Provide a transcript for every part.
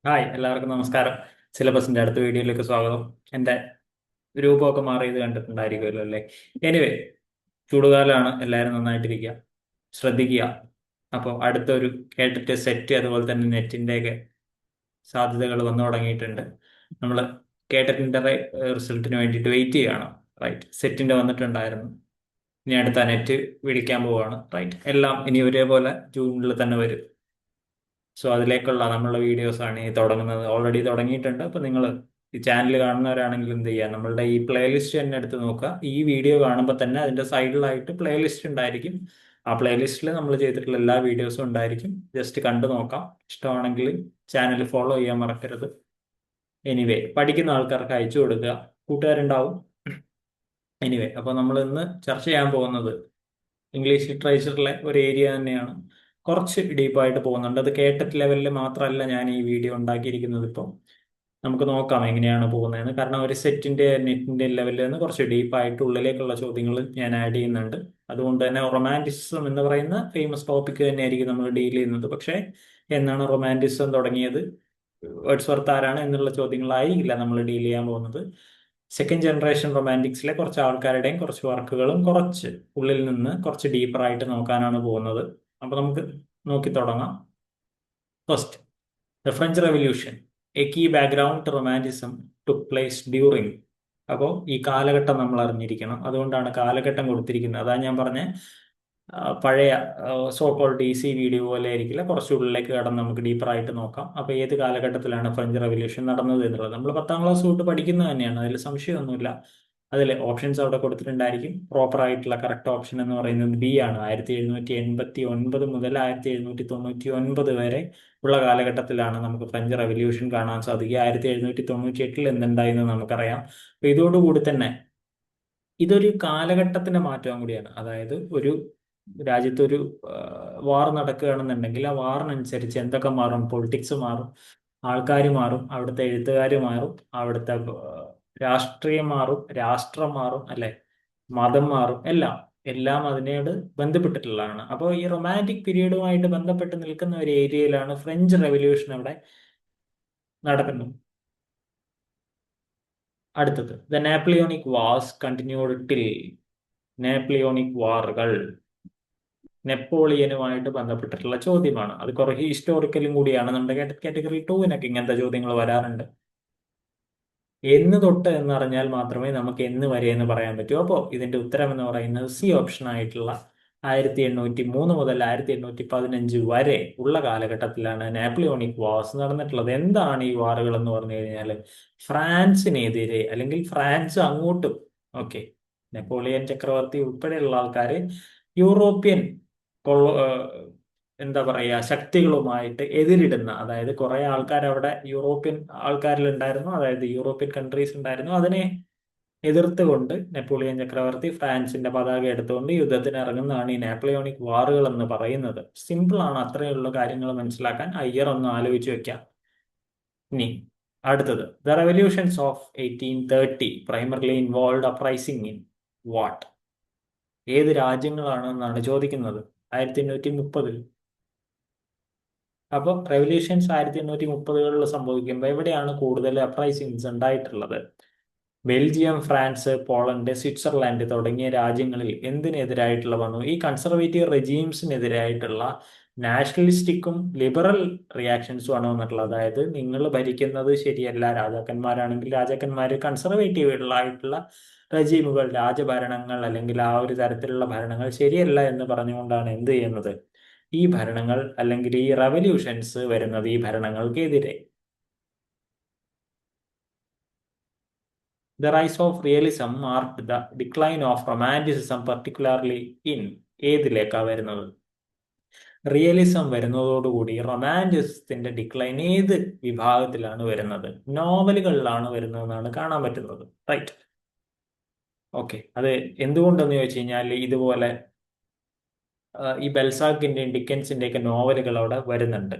Hi, എല്ലാവർക്കും നമസ്കാരം. സിലബസിന്റെ അടുത്ത വീഡിയോയിലേക്ക് സ്വാഗതം. എൻ്റെ രൂപമൊക്കെ മാറിയത് കണ്ടിട്ടുണ്ടായിരിക്കുമല്ലോ അല്ലേ? എനിവേ, ചൂടുകാലമാണ്, എല്ലാവരും നന്നായിട്ടിരിക്കുക, ശ്രദ്ധിക്കുക. അപ്പോൾ അടുത്തൊരു കേട്ടിട്ട് സെറ്റ് അതുപോലെ തന്നെ നെറ്റിൻ്റെയൊക്കെ സാധ്യതകൾ വന്നു തുടങ്ങിയിട്ടുണ്ട്. നമ്മൾ കേട്ടിട്ടിൻ്റെ റിസൾട്ടിന് വേണ്ടിയിട്ട് വെയിറ്റ് ചെയ്യുകയാണ്. റൈറ്റ്, സെറ്റിൻ്റെ വന്നിട്ടുണ്ടായിരുന്നു. ഇനി അടുത്ത നെറ്റ് വിളിക്കാൻ പോവുകയാണ്. റൈറ്റ്, എല്ലാം ഇനി ഒരേപോലെ ജൂണിൽ തന്നെ വരും. സോ അതിലേക്കുള്ള നമ്മളുടെ വീഡിയോസ് ആണ് ഈ തുടങ്ങുന്നത്. ഓൾറെഡി തുടങ്ങിയിട്ടുണ്ട്. അപ്പോൾ നിങ്ങൾ ഈ ചാനൽ കാണുന്നവരാണെങ്കിൽ എന്ത് ചെയ്യുക, നമ്മളുടെ ഈ പ്ലേലിസ്റ്റ് തന്നെ എടുത്ത് നോക്കുക. ഈ വീഡിയോ കാണുമ്പോൾ തന്നെ അതിൻ്റെ സൈഡിലായിട്ട് പ്ലേലിസ്റ്റ് ഉണ്ടായിരിക്കും. ആ പ്ലേലിസ്റ്റിൽ നമ്മൾ ചെയ്തിട്ടുള്ള എല്ലാ വീഡിയോസും ഉണ്ടായിരിക്കും. ജസ്റ്റ് കണ്ടു നോക്കാം. ഇഷ്ടമാണെങ്കിൽ ചാനൽ ഫോളോ ചെയ്യാൻ മറക്കരുത്. എനിവേ, പഠിക്കുന്ന ആൾക്കാർക്ക് അയച്ചു കൊടുക്കുക, കൂട്ടുകാരുണ്ടാവും. എനിവേ, അപ്പോൾ നമ്മൾ ഇന്ന് ചർച്ച ചെയ്യാൻ പോകുന്നത് ഇംഗ്ലീഷ് ലിറ്ററേച്ചറിലെ ഒരു ഏരിയ തന്നെയാണ്. കുറച്ച് ഡീപ്പായിട്ട് പോകുന്നുണ്ട്. അത് കേട്ടിട്ട് ലെവലിൽ മാത്രമല്ല ഞാൻ ഈ വീഡിയോ ഉണ്ടാക്കിയിരിക്കുന്നത്. ഇപ്പോൾ നമുക്ക് നോക്കാം എങ്ങനെയാണ് പോകുന്നതെന്ന്. കാരണം ഒരു സെറ്റിന്റെ നെറ്റിന്റെ ലെവലിൽ നിന്ന് കുറച്ച് ഡീപ്പായിട്ട് ഉള്ളിലേക്കുള്ള ചോദ്യങ്ങൾ ഞാൻ ആഡ് ചെയ്യുന്നുണ്ട്. അതുകൊണ്ട് തന്നെ റൊമാൻറ്റിസിസം എന്ന് പറയുന്ന ഫേമസ് ടോപ്പിക് തന്നെയായിരിക്കും നമ്മൾ ഡീൽ ചെയ്യുന്നത്. പക്ഷേ എന്നാണ് റൊമാൻറ്റിസിസം തുടങ്ങിയത്, വേർഡ്സ്വർത്ത് ആരാണ് എന്നുള്ള ചോദ്യങ്ങളായിരിക്കില്ല നമ്മൾ ഡീൽ ചെയ്യാൻ പോകുന്നത്. സെക്കൻഡ് ജനറേഷൻ റൊമാൻറ്റിക്സിലെ കുറച്ച് ആൾക്കാരുടെയും കുറച്ച് വർക്കുകളും കുറച്ച് ഉള്ളിൽ നിന്ന് കുറച്ച് ഡീപ്പറായിട്ട് നോക്കാനാണ് പോകുന്നത്. അപ്പൊ നമുക്ക് നോക്കി തുടങ്ങാം. First, the French revolution, a key background to romanticism took place during. അപ്പോൾ ഈ കാലഘട്ടം നമ്മൾ അറിഞ്ഞിരിക്കണം. അതുകൊണ്ടാണ് കാലഘട്ടം കൊടുത്തിരിക്കുന്നത്. അതാ ഞാൻ പറഞ്ഞ പഴയ so call D C video പോലെ ആയിരിക്കില്ല, കുറച്ച് ഉള്ളിലേക്ക് കടന്ന് നമുക്ക് ഡീപ്പറായിട്ട് നോക്കാം. അപ്പോൾ ഏത് കാലഘട്ടത്തിലാണ് ഫ്രഞ്ച് റെവല്യൂഷൻ നടന്നത് എന്നുള്ളത് നമ്മൾ 10ാം ക്ലാസ് തൊട്ട് പഠിക്കുന്നത് തന്നെയാണ്, അതിൽ സംശയമൊന്നുമില്ല. അതിൽ ഓപ്ഷൻസ് അവിടെ കൊടുത്തിട്ടുണ്ടായിരിക്കും. പ്രോപ്പർ ആയിട്ടുള്ള കറക്റ്റ് ഓപ്ഷൻ എന്ന് പറയുന്നത് ബി ആണ്. 1789 മുതൽ 1799 വരെ ഉള്ള കാലഘട്ടത്തിലാണ് നമുക്ക് ഫ്രഞ്ച് റെവല്യൂഷൻ കാണാൻ സാധിക്കുക. 1798 എന്തുണ്ടായി എന്ന് നമുക്കറിയാം. അപ്പൊ ഇതോടുകൂടി തന്നെ ഇതൊരു കാലഘട്ടത്തിന്റെ മാറ്റം കൂടിയാണ്. അതായത് ഒരു രാജ്യത്തൊരു വാർ നടക്കുകയാണെന്നുണ്ടെങ്കിൽ ആ വാറിനനുസരിച്ച് എന്തൊക്കെ മാറും? പൊളിറ്റിക്സ് മാറും, ആൾക്കാർ മാറും, അവിടുത്തെ എഴുത്തുകാർ മാറും, അവിടുത്തെ രാഷ്ട്രീയം മാറും, രാഷ്ട്രം മാറും, അല്ലെ, മതം മാറും, എല്ലാം എല്ലാം അതിനോട് ബന്ധപ്പെട്ടിട്ടുള്ളതാണ്. അപ്പോൾ ഈ റൊമാൻറ്റിക് പീരീഡുമായിട്ട് ബന്ധപ്പെട്ട് നിൽക്കുന്ന ഒരു ഏരിയയിലാണ് ഫ്രഞ്ച് റെവല്യൂഷൻ അവിടെ നടക്കുന്നത്. അടുത്തത്, ദ നാപ്പോളിയോണിക് വാർസ് കണ്ടിന്യൂഡ് ടിൽ. നാപ്പോളിയോണിക് വാറുകൾ നെപ്പോളിയനുമായിട്ട് ബന്ധപ്പെട്ടിട്ടുള്ള ചോദ്യമാണ്. അത് കുറെ ഹിസ്റ്റോറിക്കലും കൂടിയാണ്. നമ്മുടെ കാറ്റഗറി 2-നൊക്കെ ഇങ്ങനത്തെ ചോദ്യങ്ങൾ വരാറുണ്ട്. എന്ന് തൊട്ട് എന്നറിഞ്ഞാൽ മാത്രമേ നമുക്ക് എന്ന് വരെ എന്ന് പറയാൻ പറ്റൂ. അപ്പോൾ ഇതിന്റെ ഉത്തരം എന്ന് പറയുന്നത് സി ഓപ്ഷൻ ആയിട്ടുള്ള 1803 മുതൽ 1815 വരെ ഉള്ള കാലഘട്ടത്തിലാണ് നാപ്പോളിയോണിക് വാർസ് നടന്നിട്ടുള്ളത്. എന്താണ് ഈ വാറുകൾ എന്ന് പറഞ്ഞു കഴിഞ്ഞാൽ, ഫ്രാൻസിനെതിരെ അല്ലെങ്കിൽ ഫ്രാൻസ് അങ്ങോട്ടും, ഓക്കെ, നെപ്പോളിയൻ ചക്രവർത്തി ഉൾപ്പെടെയുള്ള ആൾക്കാര് യൂറോപ്യൻ കൊള്ള എന്താ പറയുക, ശക്തികളുമായിട്ട് എതിരിടുന്ന, അതായത് കുറെ ആൾക്കാർ അവിടെ യൂറോപ്യൻ ആൾക്കാരിലുണ്ടായിരുന്നു, അതായത് യൂറോപ്യൻ കൺട്രീസ് ഉണ്ടായിരുന്നു. അതിനെ എതിർത്തുകൊണ്ട് നെപ്പോളിയൻ ചക്രവർത്തി ഫ്രാൻസിന്റെ പതാക എടുത്തുകൊണ്ട് യുദ്ധത്തിന് ഇറങ്ങുന്നതാണ് ഈ നാപ്പോളിയോണിക് വാറുകൾ എന്ന് പറയുന്നത്. സിമ്പിൾ ആണ്, അത്രയുള്ള കാര്യങ്ങൾ മനസ്സിലാക്കാൻ ഇയർ ഒന്ന് ആലോചിച്ച് വെക്കാം. ഇനി അടുത്തത്, the revolutions of 1830 primarily involve uprising in what. ഏത് രാജ്യങ്ങളാണെന്നാണ് ചോദിക്കുന്നത്. 1830. അപ്പോൾ റെവല്യൂഷൻസ് 1830-കളിൽ സംഭവിക്കുമ്പോൾ എവിടെയാണ് കൂടുതൽ അപ്രൈസിങ്സ് ഉണ്ടായിട്ടുള്ളത്? ബെൽജിയം, ഫ്രാൻസ്, പോളണ്ട്, സ്വിറ്റ്സർലാൻഡ് തുടങ്ങിയ രാജ്യങ്ങളിൽ എന്തിനെതിരായിട്ടുള്ള വന്നു? ഈ കൺസർവേറ്റീവ് റെജീംസിനെതിരായിട്ടുള്ള നാഷണലിസ്റ്റിക്കും ലിബറൽ റിയാക്ഷൻസും ആണ് വന്നിട്ടുള്ളത്. അതായത് നിങ്ങൾ ഭരിക്കുന്നത് ശരിയല്ല, രാജാക്കന്മാരാണെങ്കിൽ രാജാക്കന്മാർ, കൺസർവേറ്റീവ് ആയിട്ടുള്ള റെജീമുകൾ, രാജഭരണങ്ങൾ അല്ലെങ്കിൽ ആ ഒരു തരത്തിലുള്ള ഭരണങ്ങൾ ശരിയല്ല എന്ന് പറഞ്ഞുകൊണ്ടാണ് എന്ത് ചെയ്യുന്നത്, ഈ ഭരണങ്ങൾ അല്ലെങ്കിൽ ഈ റവല്യൂഷൻസ് വരുന്നത് ഈ ഭരണങ്ങൾക്കെതിരെ. The rise of realism marked the decline of romanticism particularly in. ഏതിലേക്കാ വരുന്നത്? റിയലിസം വരുന്നതോടുകൂടി റൊമാൻറ്റിസത്തിന്റെ ഡിക്ലൈൻ ഏത് വിഭാഗത്തിലാണ് വരുന്നത്? നോവലുകളിലാണ് വരുന്നതെന്നാണ് കാണാൻ പറ്റുന്നത്. Right, okay. അത് എന്തുകൊണ്ടെന്ന് ചോദിച്ചു കഴിഞ്ഞാൽ ഇതുപോലെ ഈ ബെൽസാക്കിന്റെയും ഡിക്കൻസിന്റെയും ഒക്കെ നോവലുകൾ അവിടെ വരുന്നുണ്ട്.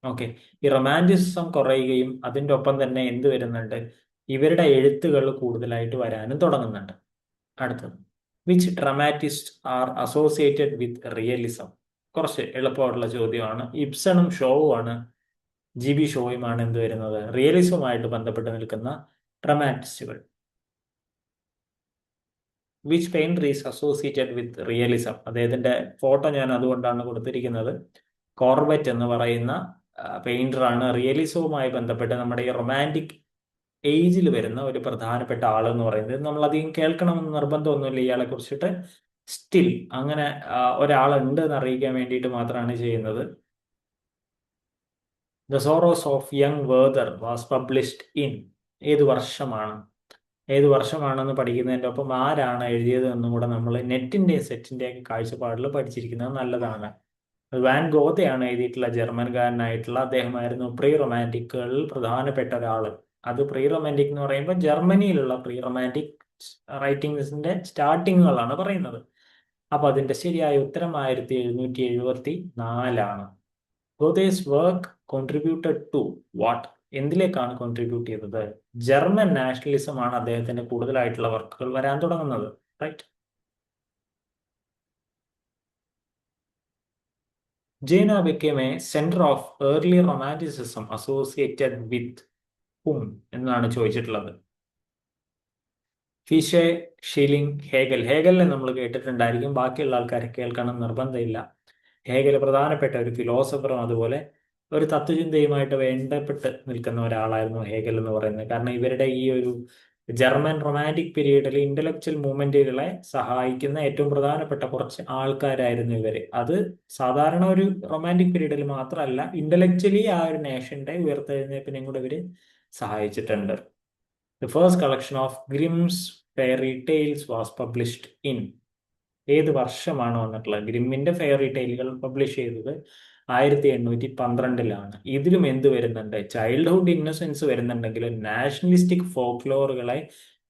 ഓക്കെ, ഈ റൊമാൻറ്റിസിസം കുറയുകയും അതിൻ്റെ ഒപ്പം തന്നെ എന്ത് വരുന്നുണ്ട്, ഇവരുടെ എഴുത്തുകൾ കൂടുതലായിട്ട് വരാനും തുടങ്ങുന്നുണ്ട്. അടുത്തത്, which dramatist are associated with realism. കുറച്ച് എളുപ്പമായിട്ടുള്ള ചോദ്യമാണ്. ഇബ്സണും ഷോവും ആണ് GB ഷോയുമാണ് എന്ത് വരുന്നത്, റിയലിസവുമായിട്ട് ബന്ധപ്പെട്ട് നിൽക്കുന്ന ഡ്രമാറ്റിസ്റ്റുകൾ. Which painter is associated with realism? അദ്ദേഹത്തിന്റെ ഫോട്ടോ ഞാൻ അതുകൊണ്ടാണ് കൊടുത്തിരിക്കുന്നത്. കോർബറ്റ് എന്ന് പറയുന്ന പെയിന്ററാണ് റിയലിസവുമായി ബന്ധപ്പെട്ട് നമ്മുടെ ഈ റൊമാൻറ്റിക് ഏജിൽ വരുന്ന ഒരു പ്രധാനപ്പെട്ട ആൾ എന്ന് പറയുന്നത്. നമ്മൾ അധികം കേൾക്കണമെന്ന് നിർബന്ധമൊന്നുമില്ല ഇയാളെ കുറിച്ചിട്ട്. സ്റ്റിൽ അങ്ങനെ ഒരാളുണ്ട് എന്ന് അറിയിക്കാൻ വേണ്ടിയിട്ട് മാത്രമാണ് ചെയ്യുന്നത്. The sorrows of young Werther was published in, ഏത് വർഷമാണ്? ഏത് വർഷമാണെന്ന് പഠിക്കുന്നതിൻ്റെ ഒപ്പം ആരാണ് എഴുതിയത് എന്നും കൂടെ നമ്മൾ നെറ്റിൻ്റെയും സെറ്റിൻ്റെയും കാഴ്ചപ്പാടിൽ പഠിച്ചിരിക്കുന്നത് നല്ലതാണ്. വാൻ ഗോതയാണ് എഴുതിയിട്ടുള്ള, ജർമ്മൻകാരനായിട്ടുള്ള അദ്ദേഹമായിരുന്നു പ്രീ റൊമാൻറ്റിക്കുകളിൽ പ്രധാനപ്പെട്ട ഒരാൾ. അത് പ്രീ റൊമാൻറ്റിക് എന്ന് പറയുമ്പോൾ ജർമ്മനിയിലുള്ള പ്രീ റൊമാൻറ്റിക് റൈറ്റിംഗ്സിന്റെ സ്റ്റാർട്ടിങ്ങുകളാണ് പറയുന്നത്. അപ്പൊ അതിന്റെ ശരിയായ ഉത്തരം 1774. Goethe's work contributed to what? എന്തിലേക്കാണ് കോൺട്രിബ്യൂട്ട് ചെയ്തത്? ജർമ്മൻ നാഷണലിസം ആണ് അദ്ദേഹത്തിന്റെ കൂടുതലായിട്ടുള്ള വർക്കുകൾ വരാൻ തുടങ്ങുന്നത്. Right. Jena became a center of early romanticism associated with whom എന്നാണ് ചോദിച്ചിട്ടുള്ളത്. ഫിഷെ, ഷില്ലിംഗ്, ഹേഗൽ. ഹേഗലിനെ നമ്മൾ കേട്ടിട്ടുണ്ടായിരിക്കും, ബാക്കിയുള്ള ആൾക്കാരെ കേൾക്കണം നിർബന്ധമില്ല. ഹേഗൽ പ്രധാനപ്പെട്ട ഒരു ഫിലോസഫറും അതുപോലെ ഒരു തത്വചിന്തയുമായിട്ട് ബന്ധപ്പെട്ട് നിൽക്കുന്ന ഒരാളായിരുന്നു ഹേഗൽ എന്ന് പറയുന്നത്. കാരണം ഇവരുടെ ഈ ഒരു ജർമ്മൻ റൊമാൻറ്റിക് പീരീഡിൽ ഇന്റലക്ച്വൽ മൂവ്മെന്റുകളെ സഹായിക്കുന്ന ഏറ്റവും പ്രധാനപ്പെട്ട കുറച്ച് ആൾക്കാരായിരുന്നു ഇവര്. അത് സാധാരണ ഒരു റൊമാൻറ്റിക് പീരീഡിൽ മാത്രമല്ല, ഇന്റലക്ച്വലി ആ ഒരു നേഷന്റെ ഉയർത്തെഴുന്നേൽപ്പിനെയും കൂടെ ഇവര് സഹായിച്ചിട്ടുണ്ട്. The first collection of Grimm's fairy tales was published in, ഏത് വർഷമാണ് വന്നിട്ടുള്ളത്? ഗ്രിമ്മിന്റെ ഫെയറി ടൈലുകൾ പബ്ലിഷ് ചെയ്തത് 1812. ഇതിലും എന്ത് വരുന്നുണ്ട്? ചൈൽഡ്ഹുഡ് ഇന്നസെൻസ് വരുന്നുണ്ടെങ്കിലും നാഷണലിസ്റ്റിക് ഫോക്ലോറുകളെ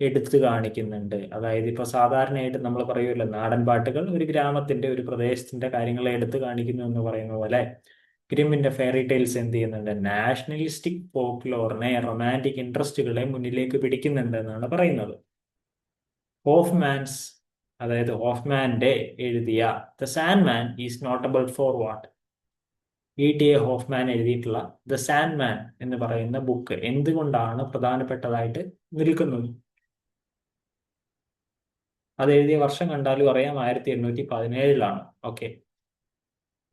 എടുത്തു കാണിക്കുന്നുണ്ട്. അതായത് ഇപ്പൊ സാധാരണയായിട്ട് നമ്മൾ പറയുമല്ലോ, നാടൻ പാട്ടുകൾ ഒരു ഗ്രാമത്തിന്റെ ഒരു പ്രദേശത്തിന്റെ കാര്യങ്ങളെ എടുത്തു കാണിക്കുന്നു എന്ന് പറയുന്ന പോലെ ഗ്രിമ്മിന്റെ ഫെയറി ടൈൽസ് എന്ത് ചെയ്യുന്നുണ്ട്? നാഷണലിസ്റ്റിക് ഫോക്ലോറിനെ, റൊമാൻറ്റിക് ഇൻട്രസ്റ്റുകളെ മുന്നിലേക്ക് പിടിക്കുന്നുണ്ട് എന്നാണ് പറയുന്നത്. ഹോഫ്മാൻസ്, അതായത് ഹോഫ്മാന്റെ എഴുതിയ the Sandman is notable for what? E.T.A. Hoffmann എഴുതിയിട്ടുള്ള ദ സാൻഡ്മാൻ എന്ന് പറയുന്ന ബുക്ക് എന്തുകൊണ്ടാണ് പ്രധാനപ്പെട്ടതായിട്ട് നിൽക്കുന്നത്? അത് എഴുതിയ വർഷം കണ്ടാലും അറിയാം, 1817. ഓക്കെ,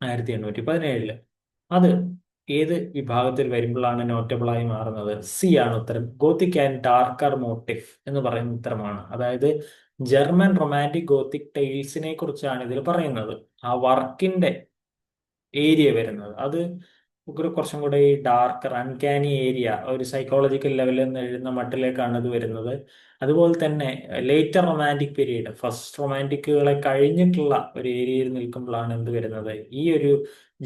1817. അത് ഏത് വിഭാഗത്തിൽ വരുമ്പോഴാണ് നോട്ടബിളായി മാറുന്നത്? സി ആണ് ഉത്തരം. ഗോത്തിക് ആൻഡ് ഡാർക്കർ മോട്ടീഫ് എന്ന് പറയുന്ന ഉത്തരമാണ്. അതായത് ജർമ്മൻ റൊമാൻറ്റിക് ഗോത്തിക് ടെയിൽസിനെ കുറിച്ചാണ് ഇതിൽ പറയുന്നത്. ആ വർക്കിന്റെ ഏരിയ വരുന്നത് അത് കുറച്ചും കൂടെ ഈ ഡാർക്കർ അൺകാനി ഏരിയ, ഒരു സൈക്കോളജിക്കൽ ലെവലിൽ നിന്ന് എഴുതുന്ന മട്ടിലേക്കാണ് ഇത് വരുന്നത്. അതുപോലെ തന്നെ ലേറ്റർ റൊമാൻറ്റിക് പീരീഡ്, ഫസ്റ്റ് റൊമാൻറ്റിക്കുകളെ കഴിഞ്ഞിട്ടുള്ള ഒരു ഏരിയയിൽ നിൽക്കുമ്പോഴാണ് എന്ത് വരുന്നത്? ഈ ഒരു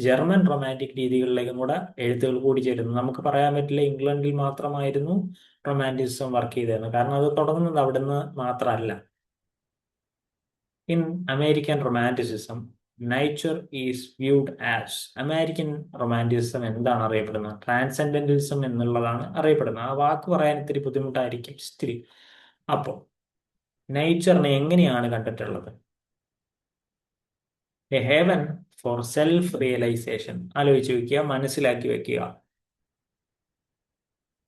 ജർമ്മൻ റൊമാൻറ്റിക് രീതികളിലേക്കും കൂടെ എഴുത്തുകൾ കൂടി ചേരുന്നു. നമുക്ക് പറയാൻ പറ്റില്ല ഇംഗ്ലണ്ടിൽ മാത്രമായിരുന്നു റൊമാൻറ്റിസം വർക്ക് ചെയ്തതെന്ന്, കാരണം അത് തുടങ്ങുന്നത് അവിടുന്ന് മാത്രമല്ല. In American romanticism nature is viewed as, American romanticism എന്താണ് അറിയപ്പെടുന്നത്? ട്രാൻസെൻഡന്റലിസം എന്നുള്ളതാണ് അറിയപ്പെടുന്നത്. ആ വാക്ക് പറയാൻ ഇത്തിരി ബുദ്ധിമുട്ടായിരിക്കും സ്റ്റിൽ. അപ്പോൾ നേച്ചറിനെ എങ്ങനെയാണ് കണ്ടിട്ടുള്ളത്? A heaven for self realisation. ആലോചിച്ച് വെക്കുക, മനസ്സിലാക്കി വെക്കുക.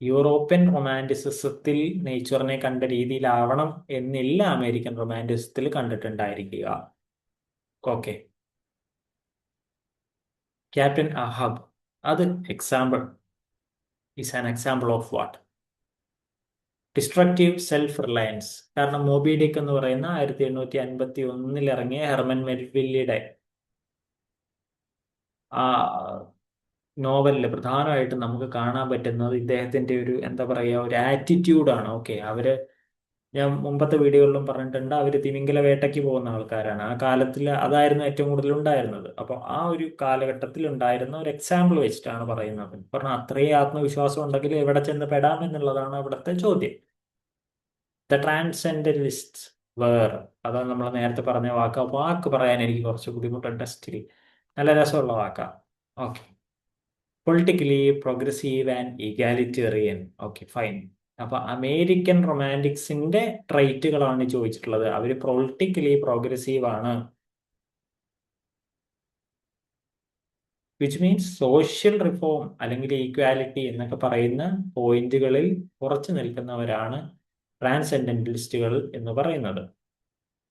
യൂറോപ്യൻ റൊമാൻറ്റിസിസത്തിൽ നേച്ചറിനെ കണ്ട രീതിയിലാവണം എന്നില്ല അമേരിക്കൻ റൊമാൻറ്റിസത്തിൽ കണ്ടിട്ടുണ്ടായിരിക്കുക. ഓക്കെ. ക്യാപ്റ്റൻ അഹബ്, അത് example is an example of what? Destructive self Reliance. കാരണം മോബി ഡിക്ക് എന്ന് പറയുന്ന 1851 ഇറങ്ങിയ ഹെർമൻ മെൽവില്ലിയുടെ ആ നോവലില് പ്രധാനമായിട്ടും നമുക്ക് കാണാൻ പറ്റുന്നത് ഇദ്ദേഹത്തിന്റെ ഒരു എന്താ പറയുക, ഒരു ആറ്റിറ്റ്യൂഡാണ്. ഓക്കെ, അവര് ഞാൻ മുമ്പത്തെ വീഡിയോകളിലും പറഞ്ഞിട്ടുണ്ട്, അവര് തിമിംഗല വേട്ടയ്ക്ക് പോകുന്ന ആൾക്കാരാണ്. ആ കാലത്തിൽ അതായിരുന്നു ഏറ്റവും കൂടുതൽ ഉണ്ടായിരുന്നത്. അപ്പോൾ ആ ഒരു കാലഘട്ടത്തിൽ ഉണ്ടായിരുന്ന ഒരു എക്സാമ്പിൾ വെച്ചിട്ടാണ് പറയുന്നത്. പറഞ്ഞാൽ അത്രയും ആത്മവിശ്വാസം ഉണ്ടെങ്കിൽ എവിടെ ചെന്ന് പെടാം എന്നുള്ളതാണ് അവിടുത്തെ ചോദ്യം. ദ ട്രാൻസെൻഡലിസ്റ്റ് വേർ, അതാണ് നമ്മൾ നേരത്തെ പറഞ്ഞ വാക്ക്. ആ വാക്ക് പറയാൻ എനിക്ക് കുറച്ച് ബുദ്ധിമുട്ടുണ്ട് സ്റ്റിൽ. നല്ല രസമുള്ള വാക്കാ. Okay. Politically progressive and egalitarian. Okay, fine. അപ്പൊ അമേരിക്കൻ റൊമാൻറ്റിക്സിന്റെ ട്രൈറ്റുകളാണ് ചോദിച്ചിട്ടുള്ളത്. അവര് പൊളിറ്റിക്കലി പ്രോഗ്രസീവ് ആണ്. വിച്ച് മീൻസ് സോഷ്യൽ റിഫോം അല്ലെങ്കിൽ ഈക്വാലിറ്റി എന്നൊക്കെ പറയുന്ന പോയിന്റുകളിൽ ഉറച്ചു നിൽക്കുന്നവരാണ് ട്രാൻസെൻഡന്റലിസ്റ്റുകൾ എന്ന് പറയുന്നത്.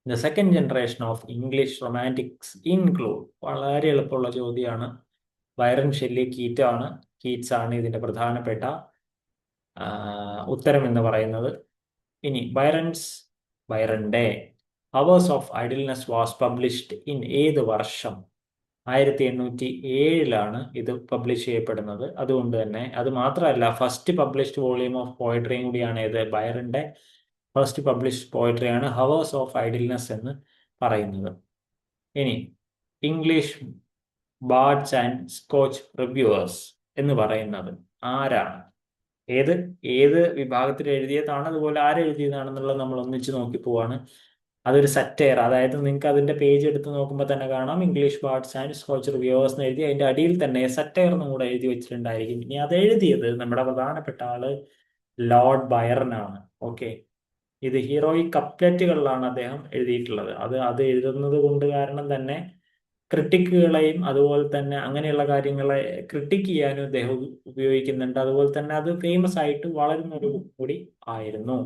The second generation of English romantics include, വളരെ എളുപ്പമുള്ള ചോദ്യമാണ്. ബൈറൺ, ഷെല്ലി, കീറ്റ്സ് ആണ് ഇതിന്റെ പ്രധാനപ്പെട്ട ഉത്തരം എന്ന് പറയുന്നത്. ഇനി ബൈറന്റെ hours of idleness was published in ഏത് വർഷം? 1807 ഇത് പബ്ലിഷ് ചെയ്യപ്പെടുന്നത്. അതുകൊണ്ട് തന്നെ അത് മാത്രമല്ല, ഫസ്റ്റ് പബ്ലിഷ്ഡ് വോളിയൂം ഓഫ് പോയട്രിയും കൂടിയാണ് ഇത്. ബൈറന്റെ ഫസ്റ്റ് പബ്ലിഷ്ഡ് പോയട്രിയാണ് ഹവേഴ്സ് ഓഫ് ഐഡിൽനെസ് എന്ന് പറയുന്നത്. ഇനി English bards and Scotch reviewers എന്ന് പറയുന്നത് ആരാണ്? ഏത് ഏത് വിഭാഗത്തിൽ എഴുതിയതാണ്, അതുപോലെ ആരെഴുതിയതാണെന്നുള്ളത് നമ്മൾ ഒന്നിച്ച് നോക്കി പോവാണ്. അതൊരു സറ്റയർ, അതായത് നിങ്ങൾക്ക് അതിന്റെ പേജ് എടുത്ത് നോക്കുമ്പോൾ തന്നെ കാണാം English bards and Scotch reviewers എന്ന് എഴുതി അതിന്റെ അടിയിൽ തന്നെ സറ്റയർ എന്നും കൂടെ എഴുതി വെച്ചിട്ടുണ്ടായിരിക്കും. ഇനി അത് എഴുതിയത് നമ്മുടെ പ്രധാനപ്പെട്ട ആള് ലോർഡ് ബൈറൺ ആണ്. ഓക്കെ, ഇത് ഹീറോയിക് കപ്ലറ്റുകളിലാണ് അദ്ദേഹം എഴുതിയിട്ടുള്ളത്. അത് എഴുതുന്നത് കൊണ്ട് കാരണം തന്നെ ക്രിട്ടിക്കുകളെയും അതുപോലെ തന്നെ അങ്ങനെയുള്ള കാര്യങ്ങളെ ക്രിട്ടിക്ക് ചെയ്യാനും അദ്ദേഹം ഉപയോഗിക്കുന്നുണ്ട്. അതുപോലെ തന്നെ അത് ഫേമസ് ആയിട്ട് വളരുന്നൊരു കൂടി ആയിരുന്നു.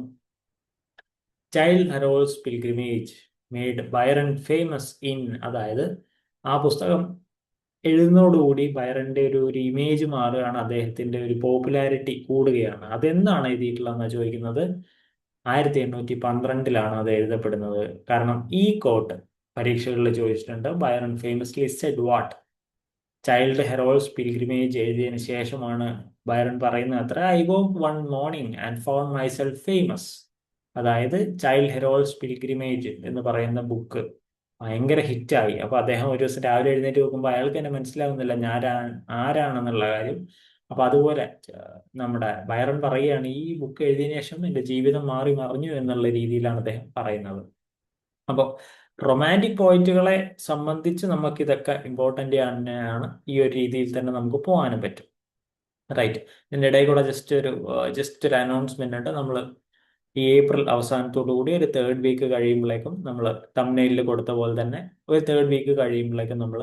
Childe Harold's pilgrimage made Byron famous in, അതായത് ആ പുസ്തകം എഴുതുന്നതോടുകൂടി ബൈറന്റെ ഒരു ഇമേജ് മാറുകയാണ്, അദ്ദേഹത്തിന്റെ ഒരു പോപ്പുലാരിറ്റി കൂടുകയാണ്. അതെന്നാണ് എഴുതിയിട്ടുള്ളതെന്നാണ് ചോദിക്കുന്നത്. 1812 അത് എഴുതപ്പെടുന്നത്. കാരണം ഈ കോട്ട് പരീക്ഷകളിൽ ചോദിച്ചിട്ടുണ്ട്. Byron famously said what? Childe Harold's pilgrimage എഴുതിയതിനു ശേഷമാണ് ബൈറൺ പറയുന്നത് അത്ര, I woke one morning and found myself famous. അതായത് ചൈൽഡ് ഹെറോൾസ് പിൽഗ്രിമേജ് എന്ന് പറയുന്ന ബുക്ക് ഭയങ്കര ഹിറ്റായി. അപ്പൊ അദ്ദേഹം ഒരു ദിവസം രാവിലെ എഴുന്നേറ്റ് നോക്കുമ്പോൾ അയാൾക്ക് തന്നെ മനസ്സിലാവുന്നില്ല ഞാൻ ആരാണെന്നുള്ള കാര്യം. അപ്പൊ അതുപോലെ നമ്മുടെ ബൈറൺ പറയുകയാണ് ഈ ബുക്ക് എഴുതിയതിനു ശേഷം എന്റെ ജീവിതം മാറി മറിഞ്ഞു എന്നുള്ള രീതിയിലാണ് അദ്ദേഹം പറയുന്നത്. അപ്പോൾ റൊമാൻറ്റിക് പോയിന്റുകളെ സംബന്ധിച്ച് നമുക്ക് ഇതൊക്കെ ഇമ്പോർട്ടൻ്റ് തന്നെയാണ്. ഈ ഒരു രീതിയിൽ തന്നെ നമുക്ക് പോകാനും പറ്റും. റൈറ്റ്. ഇതിൻ്റെ ഇടയിൽ കൂടെ ജസ്റ്റ് ഒരു അനൗൺസ്മെന്റ് ഉണ്ട്. നമ്മൾ ഈ ഏപ്രിൽ അവസാനത്തോടു കൂടി ഒരു 3rd വീക്ക് കഴിയുമ്പോഴേക്കും നമ്മൾ തംബ്നെയിലിൽ കൊടുത്ത പോലെ തന്നെ ഒരു 3rd വീക്ക് കഴിയുമ്പോഴേക്കും നമ്മൾ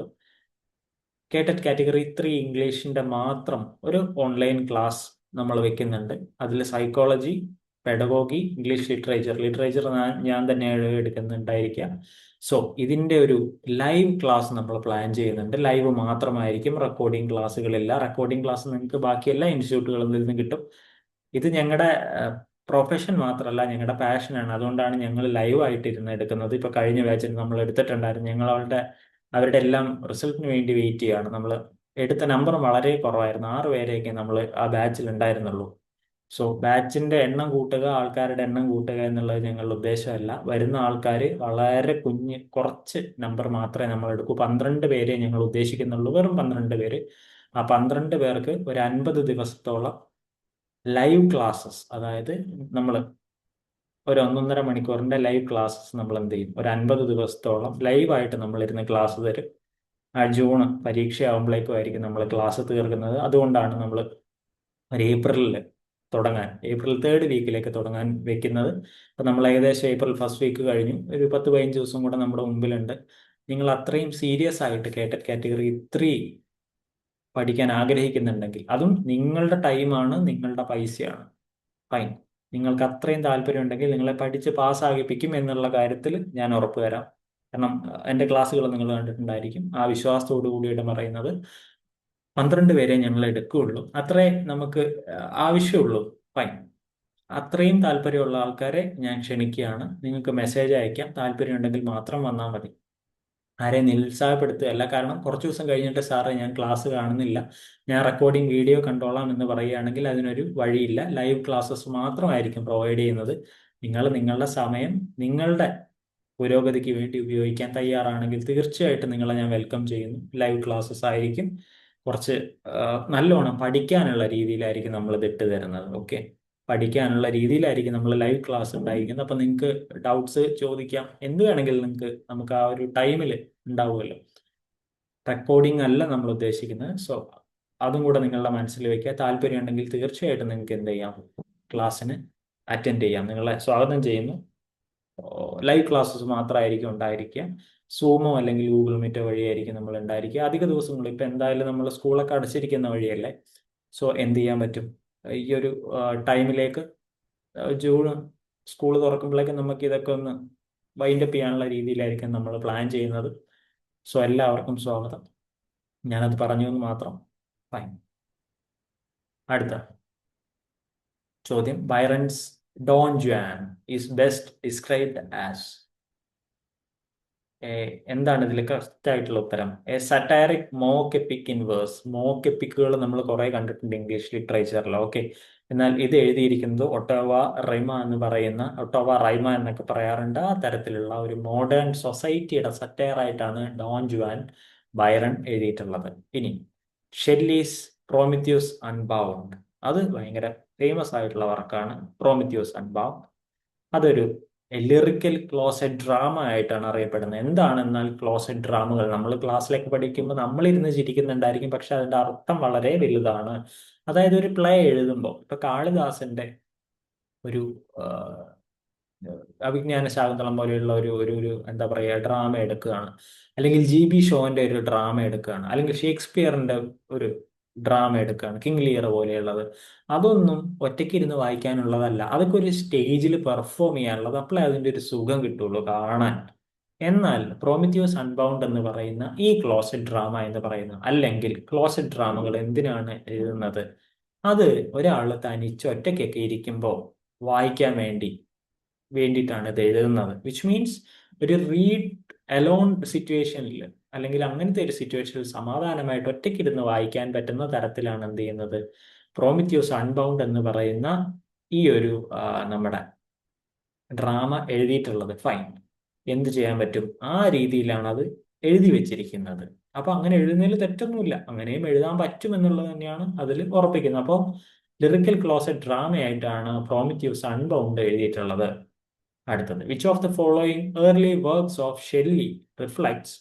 കേട്ടറ്റ് കാറ്റഗറി 3 ഇംഗ്ലീഷിന്റെ മാത്രം ഒരു ഓൺലൈൻ ക്ലാസ് നമ്മൾ വെക്കുന്നുണ്ട്. അതിൽ സൈക്കോളജി, പെഡഗോഗി, ഇംഗ്ലീഷ് ലിറ്ററേച്ചർ ഞാൻ തന്നെയാണ് എടുക്കുന്നുണ്ടായിരിക്കുക. സോ ഇതിന്റെ ഒരു ലൈവ് ക്ലാസ് നമ്മൾ പ്ലാൻ ചെയ്യുന്നുണ്ട്. ലൈവ് മാത്രമായിരിക്കും, റെക്കോർഡിംഗ് ക്ലാസ്സുകളില്ല. റെക്കോർഡിംഗ് ക്ലാസ് നിങ്ങൾക്ക് ബാക്കി എല്ലാ ഇൻസ്റ്റിറ്റ്യൂട്ടുകളിൽ നിന്നും കിട്ടും. ഇത് ഞങ്ങളുടെ പ്രൊഫഷൻ മാത്രമല്ല, ഞങ്ങളുടെ പാഷനാണ്. അതുകൊണ്ടാണ് ഞങ്ങൾ ലൈവ് ആയിട്ട് ഇരുന്ന് എടുക്കുന്നത്. ഇപ്പൊ കഴിഞ്ഞ ബാച്ചിൽ നമ്മൾ എടുത്തിട്ടുണ്ടായിരുന്നു. ഞങ്ങൾ അവരുടെ എല്ലാം റിസൾട്ടിന് വേണ്ടി വെയിറ്റ് ചെയ്യുകയാണ്. നമ്മൾ എടുത്ത നമ്പർ വളരെ കുറവായിരുന്നു. 6 പേരെയൊക്കെ നമ്മൾ ആ ബാച്ചിൽ ഉണ്ടായിരുന്നുള്ളൂ. സോ ബാച്ചിന്റെ എണ്ണം കൂട്ടുക, ആൾക്കാരുടെ എണ്ണം കൂട്ടുക എന്നുള്ളത് ഞങ്ങളുടെ ഉദ്ദേശമല്ല. വരുന്ന ആൾക്കാർ വളരെ കുറച്ച് നമ്പർ മാത്രമേ നമ്മൾ എടുക്കൂ. 12 പേരെ ഞങ്ങൾ ഉദ്ദേശിക്കുന്നുള്ളൂ, വെറും 12 പേര്. ആ 12 പേർക്ക് ഒരു 50 ദിവസത്തോളം ലൈവ് ക്ലാസ്സസ്, അതായത് നമ്മൾ ഒരു 1.5 മണിക്കൂറിന്റെ ലൈവ് ക്ലാസ്സസ് നമ്മൾ എന്ത് ചെയ്യും, ഒരു 50 ദിവസത്തോളം ലൈവായിട്ട് നമ്മൾ ഇരുന്ന് ക്ലാസ് തരും. ജൂൺ പരീക്ഷ ആകുമ്പോഴേക്കും നമ്മൾ ക്ലാസ് തീർക്കുന്നത്. അതുകൊണ്ടാണ് നമ്മൾ ഒരു ഏപ്രിൽ 3rd വീക്കിലേക്ക് തുടങ്ങാൻ വെക്കുന്നത്. അപ്പം നമ്മൾ ഏകദേശം ഏപ്രിൽ 1st വീക്ക് കഴിഞ്ഞു. ഒരു 10-15 ദിവസം കൂടെ നമ്മുടെ മുമ്പിലുണ്ട്. നിങ്ങൾ അത്രയും സീരിയസ് ആയിട്ട് കേട്ടറ്റ് കാറ്റഗറി 3 പഠിക്കാൻ ആഗ്രഹിക്കുന്നുണ്ടെങ്കിൽ, അതും നിങ്ങളുടെ ടൈമാണ്, നിങ്ങളുടെ പൈസയാണ്, ഫൈൻ. നിങ്ങൾക്ക് അത്രയും താല്പര്യം ഉണ്ടെങ്കിൽ നിങ്ങളെ പഠിച്ച് പാസ്സാകിപ്പിക്കും എന്നുള്ള കാര്യത്തിൽ ഞാൻ ഉറപ്പ് തരാം. കാരണം എൻ്റെ ക്ലാസ്സുകൾ നിങ്ങൾ കണ്ടിട്ടുണ്ടായിരിക്കും. ആ വിശ്വാസത്തോടു കൂടിയിട്ട് പറയുന്നത് 12 പേരെ ഞങ്ങൾ എടുക്കുകയുള്ളൂ, അത്രേ നമുക്ക് ആവശ്യമുള്ളൂ, ഫൈൻ. അത്രയും താല്പര്യമുള്ള ആൾക്കാരെ ഞാൻ ക്ഷണിക്കുകയാണ്. നിങ്ങൾക്ക് മെസ്സേജ് അയക്കാം, താല്പര്യം ഉണ്ടെങ്കിൽ മാത്രം വന്നാൽ മതി. ആരെയും നിരുത്സാഹപ്പെടുത്തുകയല്ല. കാരണം കുറച്ച് ദിവസം കഴിഞ്ഞിട്ട് സാറേ ഞാൻ ക്ലാസ് കാണുന്നില്ല, ഞാൻ റെക്കോർഡിംഗ് വീഡിയോ കണ്ടോളാം എന്ന് പറയുകയാണെങ്കിൽ അതിനൊരു വഴിയില്ല. ലൈവ് ക്ലാസ്സസ് മാത്രമായിരിക്കും പ്രൊവൈഡ് ചെയ്യുന്നത്. നിങ്ങൾ നിങ്ങളുടെ സമയം നിങ്ങളുടെ പുരോഗതിക്ക് വേണ്ടി ഉപയോഗിക്കാൻ തയ്യാറാണെങ്കിൽ തീർച്ചയായിട്ടും നിങ്ങളെ ഞാൻ വെൽക്കം ചെയ്യുന്നു. ലൈവ് ക്ലാസ്സസ് ആയിരിക്കും. കുറച്ച് നല്ലോണം പഠിക്കാനുള്ള രീതിയിലായിരിക്കും നമ്മൾ ഇത് ഇട്ട് തരുന്നത്. ഓക്കെ, പഠിക്കാനുള്ള രീതിയിലായിരിക്കും നമ്മൾ ലൈവ് ക്ലാസ് ഉണ്ടായിരിക്കുന്നത്. അപ്പം നിങ്ങൾക്ക് ഡൗട്ട്സ് ചോദിക്കാം, എന്ത് വേണമെങ്കിലും നമുക്ക് ആ ഒരു ടൈമിൽ ഉണ്ടാവുമല്ലോ. റെക്കോർഡിംഗ് അല്ല നമ്മൾ ഉദ്ദേശിക്കുന്നത്. സോ അതും കൂടെ നിങ്ങളുടെ മനസ്സിൽ വെക്കുക. താല്പര്യം ഉണ്ടെങ്കിൽ തീർച്ചയായിട്ടും നിങ്ങൾക്ക് എന്ത് ചെയ്യാം, ക്ലാസ്സിന് അറ്റൻഡ് ചെയ്യാം. നിങ്ങളെ സ്വാഗതം ചെയ്യുന്നു. ലൈവ് ക്ലാസ്സസ് മാത്രമായിരിക്കും ഉണ്ടായിരിക്കുക. സൂമോ അല്ലെങ്കിൽ ഗൂഗിൾ മീറ്റോ വഴിയായിരിക്കും നമ്മൾ ഉണ്ടായിരിക്കുക. അധിക ദിവസങ്ങൾ ഇപ്പം എന്തായാലും നമ്മൾ സ്കൂളൊക്കെ അടച്ചിരിക്കുന്ന വഴിയല്ലേ. സോ എന്ത് ചെയ്യാൻ പറ്റും, ഈ ഒരു ടൈമിലേക്ക് ജൂൺ സ്കൂൾ തുറക്കുമ്പോഴേക്കും നമുക്ക് ഇതൊക്കെ ഒന്ന് വൈൻഡപ്പ് ചെയ്യാനുള്ള രീതിയിലായിരിക്കും നമ്മൾ പ്ലാൻ ചെയ്യുന്നത്. സോ എല്ലാവർക്കും സ്വാഗതം. ഞാനത് പറഞ്ഞു എന്ന് മാത്രം. ഫൈൻ. അടുത്ത ചോദ്യം, Byron's Don Juan is best described as. എന്താണ് ഇതിൽ കറക്റ്റ് ആയിട്ടുള്ള ഉത്തരം? A satiric mock epic in verse. Mock എപ്പിക്കുകൾ നമ്മൾ കുറെ കണ്ടിട്ടുണ്ട് ഇംഗ്ലീഷ് ലിറ്ററേച്ചറിൽ. ഓക്കെ, എന്നാൽ ഇത് എഴുതിയിരിക്കുന്നത് ഒട്ടോവ റൈമ എന്നൊക്കെ പറയാറുണ്ട്. ആ തരത്തിലുള്ള ഒരു മോഡേൺ സൊസൈറ്റിയുടെ സറ്റയർ ആയിട്ടാണ് ഡോൺ ജുവാൻ ബൈറൺ എഴുതിയിട്ടുള്ളത്. ഇനി ഷെല്ലീസ് പ്രോമിത്യൂസ് അൺബൗണ്ട്, അത് ഭയങ്കര ഫേമസ് ആയിട്ടുള്ള വർക്കാണ്. പ്രോമിത്യൂസ് അൺബൗണ്ട് അതൊരു ലിറിക്കൽ ക്ലോസറ്റ് ഡ്രാമ ആയിട്ടാണ് അറിയപ്പെടുന്നത്. എന്താണെന്നാൽ ക്ലോസറ്റ് ഡ്രാമകൾ നമ്മൾ ക്ലാസ്സിലേക്ക് പഠിക്കുമ്പോൾ നമ്മളിരുന്ന് ചിരിക്കുന്നുണ്ടായിരിക്കും, പക്ഷെ അതിന്റെ അർത്ഥം വളരെ വലുതാണ്. അതായത് ഒരു പ്ലേ എഴുതുമ്പോൾ, ഇപ്പൊ കാളിദാസന്റെ ഒരു അഭിജ്ഞാന ശാകുന്തളം പോലെയുള്ള ഒരു ഒരു ഒരു എന്താ പറയുക ഡ്രാമ എടുക്കുകയാണ്, അല്ലെങ്കിൽ GB ഷോന്റെ ഒരു ഡ്രാമ എടുക്കുകയാണ്, അല്ലെങ്കിൽ ഷേക്സ്പിയറിന്റെ ഒരു ഡ്രാമ എടുക്കുകയാണ്, കിങ് ലിയർ പോലെയുള്ളത്. അതൊന്നും ഒറ്റയ്ക്ക് ഇരുന്ന് വായിക്കാനുള്ളതല്ല, അതൊക്കെ ഒരു സ്റ്റേജിൽ പെർഫോം ചെയ്യാനുള്ളത്. അപ്പോഴേ അതിൻ്റെ ഒരു സുഖം കിട്ടുള്ളൂ കാണാൻ. എന്നാൽ പ്രോമിത്യൂസ് അൺബൗണ്ട് എന്ന് പറയുന്ന ഈ ക്ലോസറ്റ് ഡ്രാമ എന്ന് പറയുന്ന, അല്ലെങ്കിൽ ക്ലോസറ്റ് ഡ്രാമകൾ എന്തിനാണ് എഴുതുന്നത്? അത് ഒരാൾ തനിച്ച് ഒറ്റയ്ക്കൊക്കെ ഇരിക്കുമ്പോൾ വായിക്കാൻ വേണ്ടിയിട്ടാണ് ഇത് എഴുതുന്നത്. വിച്ച് മീൻസ് ഒരു റീഡ് അലോൺ സിറ്റുവേഷനിൽ, അല്ലെങ്കിൽ അങ്ങനത്തെ ഒരു സിറ്റുവേഷനിൽ സമാധാനമായിട്ട് ഒറ്റയ്ക്കിരുന്ന് വായിക്കാൻ പറ്റുന്ന തരത്തിലാണ് എന്ത് ചെയ്യുന്നത്, പ്രോമിത്യൂസ് അൺബൗണ്ട് എന്ന് പറയുന്ന ഈ ഒരു നമ്മുടെ ഡ്രാമ എഴുതിയിട്ടുള്ളത്. ഫൈൻ, എന്ത് ചെയ്യാൻ പറ്റും, ആ രീതിയിലാണ് അത് എഴുതി വെച്ചിരിക്കുന്നത്. അപ്പൊ അങ്ങനെ എഴുതുന്നതിൽ തെറ്റൊന്നുമില്ല, അങ്ങനെയും എഴുതാൻ പറ്റും എന്നുള്ളത് തന്നെയാണ് അതിൽ ഉറപ്പിക്കുന്നത്. അപ്പോൾ ലിറിക്കൽ ക്ലോസറ്റ് ഡ്രാമയായിട്ടാണ് പ്രോമിത്യൂസ് അൺബൗണ്ട് എഴുതിയിട്ടുള്ളത്. അടുത്തത്, which of the following early works of Shelley reflects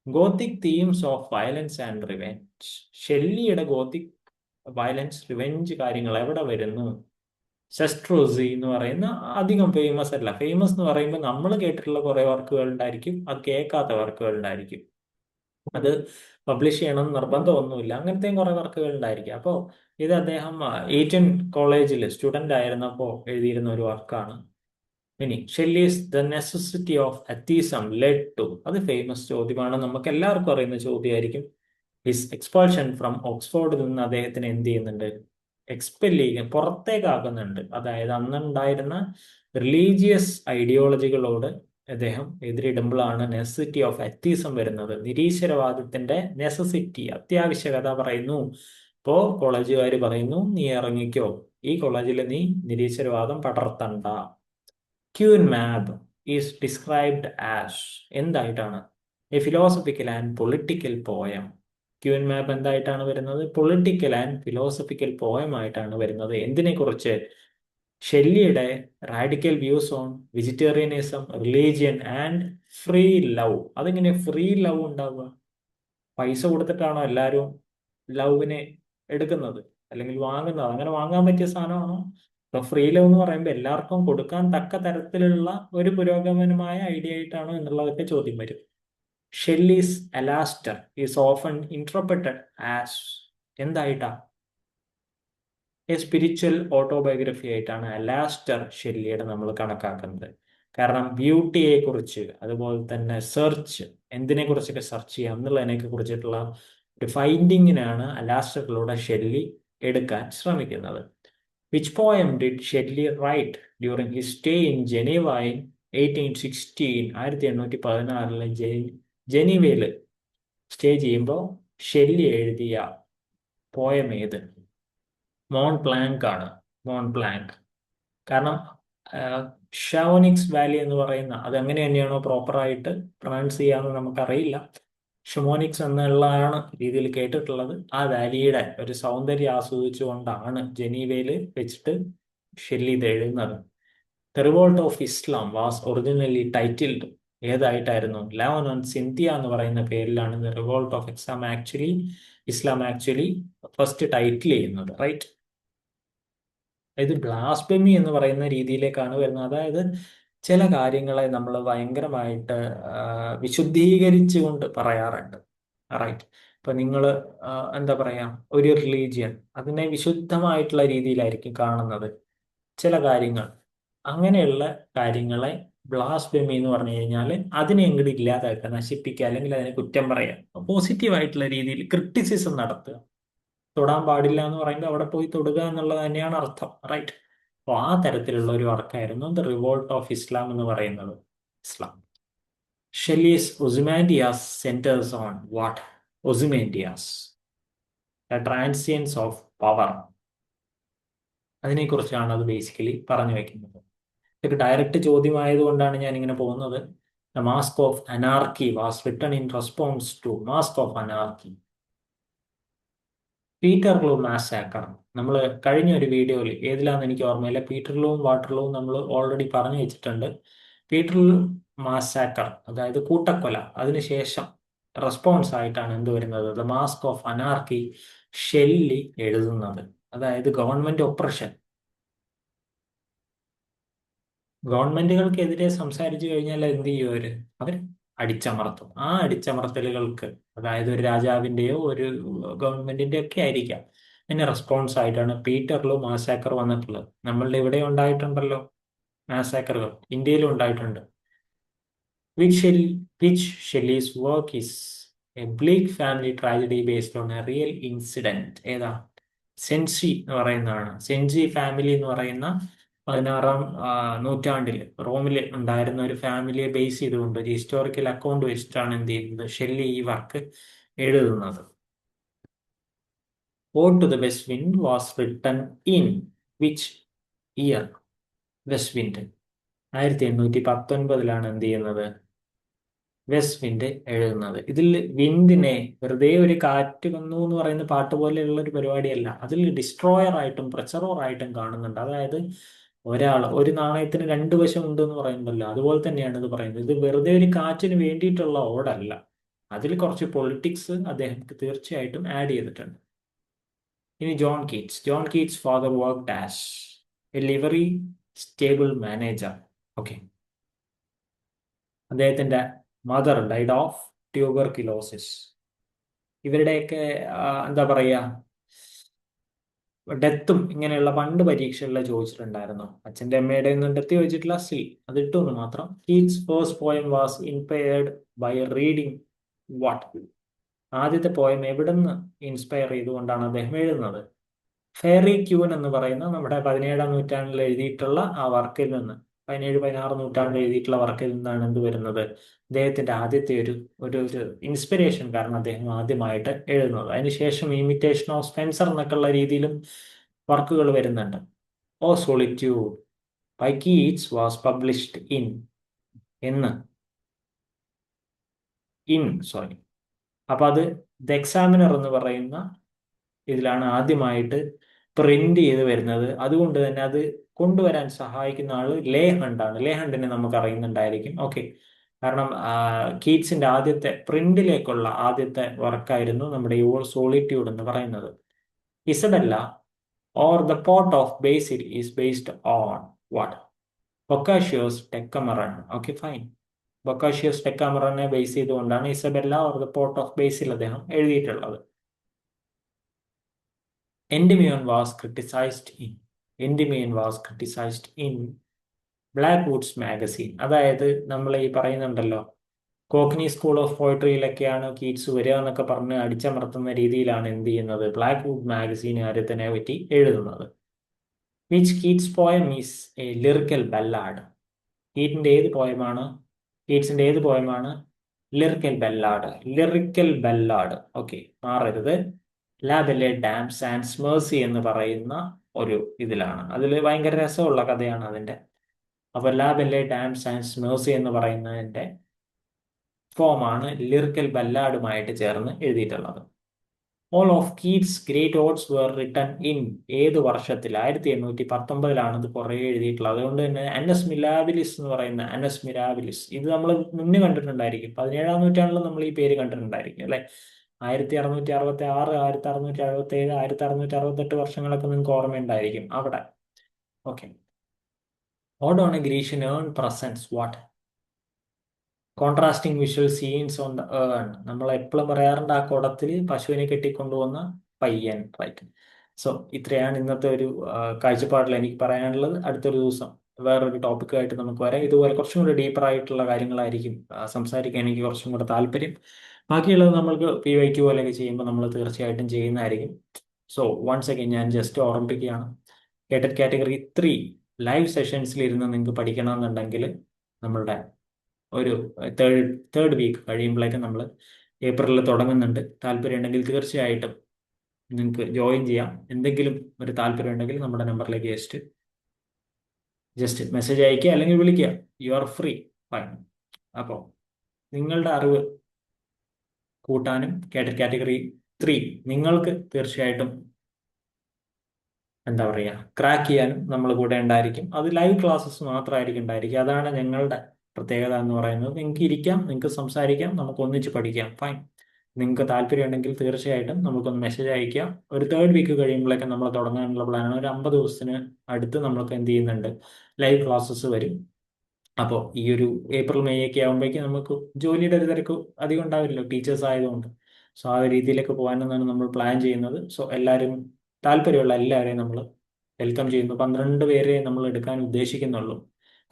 Gothic themes of violence and revenge. ഷെല്ലിയുടെ ഗോത്തിക് വയലൻസ് റിവെഞ്ച് കാര്യങ്ങൾ എവിടെ വരുന്നു? സെസ്ട്രോസി എന്ന് പറയുന്ന അധികം ഫേമസ് അല്ല. ഫേമസ് എന്ന് പറയുമ്പോൾ നമ്മൾ കേട്ടിട്ടുള്ള കുറെ വർക്കുകൾ ഉണ്ടായിരിക്കും, അത് കേൾക്കാത്ത വർക്കുകൾ ഉണ്ടായിരിക്കും. അത് പബ്ലിഷ് ചെയ്യണം നിർബന്ധമൊന്നുമില്ല, അങ്ങനത്തെയും കുറെ വർക്കുകൾ ഉണ്ടായിരിക്കും. അപ്പോൾ ഇത് അദ്ദേഹം ഈറ്റൺ കോളേജിൽ സ്റ്റുഡൻ്റ് ആയിരുന്നപ്പോൾ എഴുതിയിരുന്ന ഒരു വർക്കാണ്. ഇനി Shelley's the necessity of atheism led to, അത് ഫേമസ് ചോദ്യമാണ്, നമുക്ക് എല്ലാവർക്കും അറിയുന്ന ചോദ്യമായിരിക്കും. ഹിസ് എക്സ്പൾഷൻ ഫ്രം ഓക്സ്ഫോർഡിൽ നിന്ന് അദ്ദേഹത്തിന് എന്ത് ചെയ്യുന്നുണ്ട്, എക്സ്പെൽ ചെയ്യുക, പുറത്തേക്കാക്കുന്നുണ്ട്. അതായത് അന്നുണ്ടായിരുന്ന റിലീജിയസ് ഐഡിയോളജികളോട് അദ്ദേഹം എതിരിടുമ്പോഴാണ് നെസസിറ്റി ഓഫ് അത്തീസം വരുന്നത്. നിരീശ്വരവാദത്തിന്റെ നെസസിറ്റി, അത്യാവശ്യകത പറയുന്നു. ഇപ്പോ കോളേജുകാർ പറയുന്നു, നീ ഇറങ്ങിക്കോ, ഈ കോളേജിൽ നീ നിരീശ്വരവാദം പടർത്തണ്ട. Queen Mab is described as, എന്തായിട്ടാണ്? A philosophical and political poem. Queen Mab എന്തായിട്ടാണ് വരുന്നത്? പൊളിറ്റിക്കൽ ആൻഡ് ഫിലോസഫിക്കൽ പോയം ആയിട്ടാണ് വരുന്നത്. എന്തിനെ കുറിച്ച്? ഷെല്ലിയുടെ radical views on vegetarianism, religion and free love. അതെങ്ങനെ ഫ്രീ ലവ് ഉണ്ടാവുക? പൈസ കൊടുത്തിട്ടാണോ എല്ലാവരും ലവിനെ എടുക്കുന്നത് അല്ലെങ്കിൽ വാങ്ങുന്നത്? അങ്ങനെ വാങ്ങാൻ പറ്റിയ സാധനമാണോ? ഇപ്പൊ ഫ്രീ ലവ് എന്ന് പറയുമ്പോൾ എല്ലാവർക്കും കൊടുക്കാൻ തക്ക തരത്തിലുള്ള ഒരു പുരോഗമനമായ ഐഡിയ ആയിട്ടാണോ എന്നുള്ളതൊക്കെ ചോദ്യം വരും. Shelley's Alastor is often interpreted as, എന്തായിട്ടാ? എ സ്പിരിച്വൽ ഓട്ടോബയോഗ്രഫി ആയിട്ടാണ് അലാസ്റ്റർ ഷെല്ലിയുടെ നമ്മൾ കണക്കാക്കുന്നത്. കാരണം ബ്യൂട്ടിയെ കുറിച്ച്, അതുപോലെ തന്നെ സെർച്ച്, എന്തിനെ കുറിച്ചൊക്കെ സെർച്ച് ചെയ്യാം എന്നുള്ളതിനെ കുറിച്ചിട്ടുള്ള ഒരു ഫൈൻഡിങ്ങിനാണ് അലാസ്റ്ററിലൂടെ ഷെല്ലി എടുക്കാൻ ശ്രമിക്കുന്നത്. Which poem did Shelley write during his stay in Geneva in 1816? 1816 ജനീവയിൽ സ്റ്റേ ചെയ്യുമ്പോൾ ഷെല്ലി എഴുതിയ പോയം ഏത്? മോൺ പ്ലാങ്ക് ആണ്. മോൺ പ്ലാങ്ക്. കാരണം ഷവോനിക്സ് വാലി എന്ന് പറയുന്ന, അത് എങ്ങനെ തന്നെയാണോ പ്രോപ്പറായിട്ട് പ്രൊനൗൺസ് ചെയ്യാമെന്ന് നമുക്കറിയില്ല, ഷമോനിക്സ് എന്നുള്ളതാണ് രീതിയിൽ കേട്ടിട്ടുള്ളത്. ആ വാലിയുടെ ഒരു സൗന്ദര്യം ആസ്വദിച്ചുകൊണ്ടാണ് ജനീവയിൽ വെച്ചിട്ട് ഷെല്ലി ഇത് എഴുതുന്നത്. The revolt of Islam was originally titled, ഏതായിട്ടായിരുന്നു? ലെവൻ ഓൺ സിന്ധിയ എന്ന് പറയുന്ന പേരിലാണ് the revolt of Islam actually first title ചെയ്യുന്നത്. റൈറ്റ്. ഇത് ബ്ലാസ്ഫെമി എന്ന് പറയുന്ന രീതിയിലേക്കാണ് വരുന്നത്. അതായത് ചില കാര്യങ്ങളെ നമ്മൾ ഭയങ്കരമായിട്ട് വിശുദ്ധീകരിച്ചുകൊണ്ട് പറയാറുണ്ട്. റൈറ്റ്. ഇപ്പൊ നിങ്ങൾ എന്താ പറയാ, ഒരു റിലീജിയൻ അതിനെ വിശുദ്ധമായിട്ടുള്ള രീതിയിലായിരിക്കും കാണുന്നത്. ചില കാര്യങ്ങൾ, അങ്ങനെയുള്ള കാര്യങ്ങളെ ബ്ലാസ്ഫെമി എന്ന് പറഞ്ഞു കഴിഞ്ഞാൽ അതിനെ എങ്ങോട്ട് ഇല്ലാതാക്കുക, നശിപ്പിക്കുക, അല്ലെങ്കിൽ അതിനെ കുറ്റം പറയുക, പോസിറ്റീവ് ആയിട്ടുള്ള രീതിയിൽ ക്രിട്ടിസിസം നടത്തുക. തൊടാൻ പാടില്ല എന്ന് പറയുമ്പോൾ അവിടെ പോയി തൊടുക എന്നുള്ളത് തന്നെയാണ് അർത്ഥം. റൈറ്റ്. അപ്പോൾ ആ തരത്തിലുള്ള ഒരു വർക്കായിരുന്നു ദ റിവോൾട്ട് ഓഫ് ഇസ്ലാം എന്ന് പറയുന്നത്. Islam. Shelley's Ozymandias centres on what? Ozymandias, the transience of power. അതിനെക്കുറിച്ചാണ് അത് ബേസിക്കലി പറഞ്ഞു വെക്കുന്നത്. ഒരു ഡയറക്റ്റ് ചോദ്യമായതുകൊണ്ടാണ് ഞാൻ ഇങ്ങനെ പോകുന്നത്. The mask of anarchy was written in response to mask of anarchy. Peterloo massacre. നമ്മൾ കഴിഞ്ഞ ഒരു വീഡിയോയിൽ, ഏതിലാന്ന് എനിക്ക് ഓർമ്മയില്ല, പീറ്റർലൂവും വാട്ടർലൂവും നമ്മൾ ഓൾറെഡി പറഞ്ഞു വെച്ചിട്ടുണ്ട്. പീറ്റർലൂ മാസാക്കർ, അതായത് കൂട്ടക്കൊല, അതിനുശേഷം റെസ്പോൺസ് ആയിട്ടാണ് എന്ത് വരുന്നത്? The mask of Anarchy Shelley എഴുതുന്നത്. അതായത് ഗവൺമെന്റ് ഒപ്രഷൻ, ഗവൺമെന്റുകൾക്കെതിരെ സംസാരിച്ചു കഴിഞ്ഞാൽ എന്ത് ചെയ്യും അവർ അടിച്ചമർത്തും. ആ അടിച്ചമർത്തലുകൾക്ക്, അതായത് ഒരു രാജാവിന്റെയോ ഒരു ഗവൺമെന്റിന്റെ ഒക്കെ ആയിരിക്കാം, അതിന് റെസ്പോൺസ് ആയിട്ടാണ് പീറ്റർലോ മാസാക്കർ വന്നിട്ടുള്ളത്. നമ്മളുടെ ഇവിടെ ഉണ്ടായിട്ടുണ്ടല്ലോ മാസാക്കറുകൾ, ഇന്ത്യയിലും ഉണ്ടായിട്ടുണ്ട്. Which Shell which Shelley's work is a bleak family tragedy based on a real incident. ഏതാ? സെൻസി എന്ന് പറയുന്നതാണ്. സെൻസി ഫാമിലി എന്ന് പറയുന്ന 16-ാം നൂറ്റാണ്ടിൽ റോമിൽ ഉണ്ടായിരുന്ന ഒരു ഫാമിലിയെ ബേസ് ചെയ്തുകൊണ്ട് ഒരു ഹിസ്റ്റോറിക്കൽ അക്കൗണ്ട് വെച്ചിട്ടാണ് എന്ത് ചെയ്യുന്നത്, ഷെല്ലി ഈ വർക്ക് എഴുതുന്നത്. Ode to the West Wind was written in which year? West Wind 1819 എന്ത് ചെയ്യുന്നത്, വെസ്റ്റ് വിൻഡ് എഴുതുന്നത്. ഇതിൽ വിൻഡിനെ വെറുതെ ഒരു കാറ്റ് വന്നു എന്ന് പറയുന്ന പാട്ട് പോലെയുള്ള ഒരു പരിപാടിയല്ല. അതിൽ ഡിസ്ട്രോയർ ആയിട്ടും പ്രച്ചറോർ ആയിട്ടും കാണുന്നുണ്ട്. അതായത് ഒരു നാണയത്തിന് രണ്ട് വശം ഉണ്ട് എന്ന് പറയുന്നല്ലോ, അതുപോലെ തന്നെയാണ് ഇത് പറയുന്നത്. ഇത് വെറുതെ ഒരു കാറ്റിന് വേണ്ടിയിട്ടുള്ള ഓടല്ല. അതിൽ കുറച്ച് പൊളിറ്റിക്സ് അദ്ദേഹം തീർച്ചയായിട്ടും ആഡ് ചെയ്തിട്ടുണ്ട്. ഇനി John Keats father worked as A livery stable manager. Okay. അദ്ദേഹത്തിന്റെ മദർ ഡൈഡ് ഓഫ് ട്യൂബർക്യുലോസിസ്. ഇവരുടെയൊക്കെ എന്താ പറയുക, ഡെത്തും ഇങ്ങനെയുള്ള പണ്ട് പരീക്ഷകളിൽ ചോദിച്ചിട്ടുണ്ടായിരുന്നു. അച്ഛൻ്റെ അമ്മയുടെ ഒന്നും ഡെത്ത് ചോദിച്ചിട്ടില്ല, സ്റ്റിൽ അത് ഇട്ടൊന്ന് മാത്രം. Keats first poem was inspired by reading what? ആദ്യത്തെ പോയം എവിടുന്ന് ഇൻസ്പയർ ചെയ്തുകൊണ്ടാണ് അദ്ദേഹം എഴുതുന്നത്? ഫെയറി ക്യൂൻ എന്ന് പറയുന്ന നമ്മുടെ 17-ാം നൂറ്റാണ്ടിൽ എഴുതിയിട്ടുള്ള ആ വർക്കിൽ നിന്ന്, 17-16 നൂറ്റാണ്ടിൽ എഴുതിയിട്ടുള്ള വർക്കിൽ നിന്നാണ് എന്ത് വരുന്നത്, അദ്ദേഹത്തിന്റെ ആദ്യത്തെ ഒരു ഒരു ഒരു ഇൻസ്പിറേഷൻ കാരണം അദ്ദേഹം ആദ്യമായിട്ട് എഴുതുന്നത്. അതിനുശേഷം ഇമിറ്റേഷൻ ഓഫ് സ്പെൻസർ എന്നൊക്കെയുള്ള രീതിയിലും വർക്കുകൾ വരുന്നുണ്ട്. O solitude by Keats was published എന്ന് സോറി. അപ്പൊ അത് ദ എക്സാമിനർ എന്ന് പറയുന്ന ഇതിലാണ് ആദ്യമായിട്ട് പ്രിന്റ് ചെയ്ത് വരുന്നത്. അതുകൊണ്ട് തന്നെ അത് കൊണ്ടുവരാൻ സഹായിക്കുന്ന ആള് ലേ ഹണ്ടാണ്. ലേ ഹണ്ടിനെ നമുക്ക് അറിയുന്നുണ്ടായിരിക്കും. ഓക്കെ. കാരണം കീറ്റ്സിന്റെ ആദ്യത്തെ പ്രിന്റിലേക്കുള്ള ആദ്യത്തെ വർക്കായിരുന്നു നമ്മുടെ ഈ സോളിറ്റ്യൂഡ് എന്ന് പറയുന്നത്. Isabella or the pot of basil is based on what? Boccaccio's Decameron. Okay, fine. Boccaccio's ഡെക്കമറനെ ബേസ് ചെയ്തുകൊണ്ടാണ് Isabella or the pot of basil അദ്ദേഹം എഴുതിയിട്ടുള്ളത്. Endymion was criticized in Blackwood's magazine. അതായത് നമ്മൾ ഈ പറയുന്നുണ്ടല്ലോ, കോക്നി സ്കൂൾ ഓഫ് പോയട്രിയിലൊക്കെയാണ് Keats വരിക എന്നൊക്കെ പറഞ്ഞ് അടിച്ചമർത്തുന്ന രീതിയിലാണ് എന്ത് ചെയ്യുന്നത്, ബ്ലാക്ക്വുഡ് മാഗസീനുകാരെ തന്നെ പറ്റി എഴുതുന്നത്. Which Keats poem is a lyrical ballad? കീറ്റ്സിന്റെ ഏത് പോയമാണ് ലിറിക്കൽ ബല്ലാഡ്? ഓക്കെ, മാറരുത്. ലാ ബെല്ലെ ഡാം സാൻസ് മേഴ്സി എന്ന് പറയുന്ന ഒരു ഇതിലാണ്. അതിൽ ഭയങ്കര രസമുള്ള കഥയാണ് അതിന്റെ. അപ്പൊ ലാ ബെല്ലെ ഡാം സാൻസ് മേഴ്സി എന്ന് പറയുന്നതിന്റെ ഫോമാണ് ലിറിക്കൽ ബല്ലാഡുമായിട്ട് ചേർന്ന് എഴുതിയിട്ടുള്ളത്. All of Keats great odes were written in ഏത് വർഷത്തിൽ? 1819 ഇത് കുറേ എഴുതിയിട്ടുള്ളത്. അതുകൊണ്ട് തന്നെ അനസ് മിരാബിലിസ് എന്ന് പറയുന്ന അനസ് മിരാബിലിസ്, ഇത് നമ്മൾ മുന്നേ കണ്ടിട്ടുണ്ടായിരിക്കും. 17-ാം നൂറ്റാണ്ടിലും നമ്മൾ ഈ പേര് കണ്ടിട്ടുണ്ടായിരിക്കും അല്ലെ? 1666, 1667, 1668 വർഷങ്ങളൊക്കെ നിങ്ങൾക്ക് ഓർമ്മയുണ്ടായിരിക്കും അവിടെ. Okay. Odd on a Grecian urn presents what? Contrasting visual scenes on the earn. നമ്മൾ എപ്പോഴും പറയാറുണ്ട് ആ കുടത്തിൽ പശുവിനെ കെട്ടിക്കൊണ്ടുവന്ന പയ്യൻ, റൈറ്റ്? സോ ഇത്രയാണ് ഇന്നത്തെ ഒരു കാഴ്ചപ്പാടിൽ എനിക്ക് പറയാനുള്ളത്. അടുത്തൊരു ദിവസം വേറൊരു ടോപ്പിക്കുമായിട്ട് നമുക്ക് വരാം. ഇതുപോലെ കുറച്ചും കൂടി ഡീപ്പർ ആയിട്ടുള്ള കാര്യങ്ങളായിരിക്കും സംസാരിക്കാൻ എനിക്ക് കുറച്ചും കൂടെ താല്പര്യം. ബാക്കിയുള്ളത് നമ്മൾക്ക് PYQ പോലെയൊക്കെ ചെയ്യുമ്പോൾ നമ്മൾ തീർച്ചയായിട്ടും ചെയ്യുന്നതായിരിക്കും. സോ വൺസ് അഗൈൻ ഞാൻ ജസ്റ്റ് ഓർമ്മിപ്പിക്കുകയാണ്, കേട്ടറ്റ് കാറ്റഗറി 3 ലൈവ് സെഷൻസിൽ ഇരുന്ന് നിങ്ങൾക്ക് പഠിക്കണമെന്നുണ്ടെങ്കിൽ നമ്മളുടെ ഒരു തേർഡ് വീക്ക് കഴിയുമ്പോഴേക്കും നമ്മൾ ഏപ്രിലിൽ തുടങ്ങുന്നുണ്ട്. താല്പര്യം ഉണ്ടെങ്കിൽ തീർച്ചയായിട്ടും നിങ്ങൾക്ക് ജോയിൻ ചെയ്യാം. എന്തെങ്കിലും ഒരു താല്പര്യം ഉണ്ടെങ്കിൽ നമ്മുടെ നമ്പറിലേക്ക് ജസ്റ്റ് മെസ്സേജ് അയക്കുക അല്ലെങ്കിൽ വിളിക്കുക. You are free, fine. അപ്പോൾ നിങ്ങളുടെ അറിവ് കൂട്ടാനും കാറ്റഗറി 3 നിങ്ങൾക്ക് തീർച്ചയായിട്ടും എന്താ പറയുക ക്രാക്ക് ചെയ്യാനും നമ്മൾ കൂടെ ഉണ്ടായിരിക്കും. അത് ലൈവ് ക്ലാസ്സസ് മാത്രമായിരിക്കും ഉണ്ടായിരിക്കുക. അതാണ് ഞങ്ങളുടെ പ്രത്യേകത എന്ന് പറയുന്നത്. നിങ്ങൾക്ക് ഇരിക്കാം, നിങ്ങൾക്ക് സംസാരിക്കാം, നമുക്ക് ഒന്നിച്ച് പഠിക്കാം, ഫൈൻ. നിങ്ങൾക്ക് താല്പര്യം ഉണ്ടെങ്കിൽ തീർച്ചയായിട്ടും നമുക്കൊന്ന് മെസ്സേജ് അയക്കാം. ഒരു തേർഡ് വീക്ക് കഴിയുമ്പോഴേക്കും നമ്മൾ തുടങ്ങാനുള്ള പ്ലാനാണ്. ഒരു 50 ദിവസത്തിന് അടുത്ത് നമ്മൾക്ക് എന്ത് ചെയ്യുന്നുണ്ട്, ലൈവ് ക്ലാസ്സസ് വരും. അപ്പോൾ ഈ ഒരു ഏപ്രിൽ മെയ് ഒക്കെ ആകുമ്പോഴേക്കും നമുക്ക് ജോലിയുടെ ഒരു തിരക്ക് അധികം ഉണ്ടാവില്ലല്ലോ, ടീച്ചേഴ്സ് ആയതുകൊണ്ട്. സോ ആ ഒരു രീതിയിലേക്ക് പോകാനെന്നാണ് നമ്മൾ പ്ലാൻ ചെയ്യുന്നത്. സോ എല്ലാവരും, താല്പര്യമുള്ള എല്ലാവരെയും നമ്മൾ വെൽക്കം ചെയ്യുന്നു. 12 പേരെ നമ്മൾ എടുക്കാൻ ഉദ്ദേശിക്കുന്നുള്ളൂ.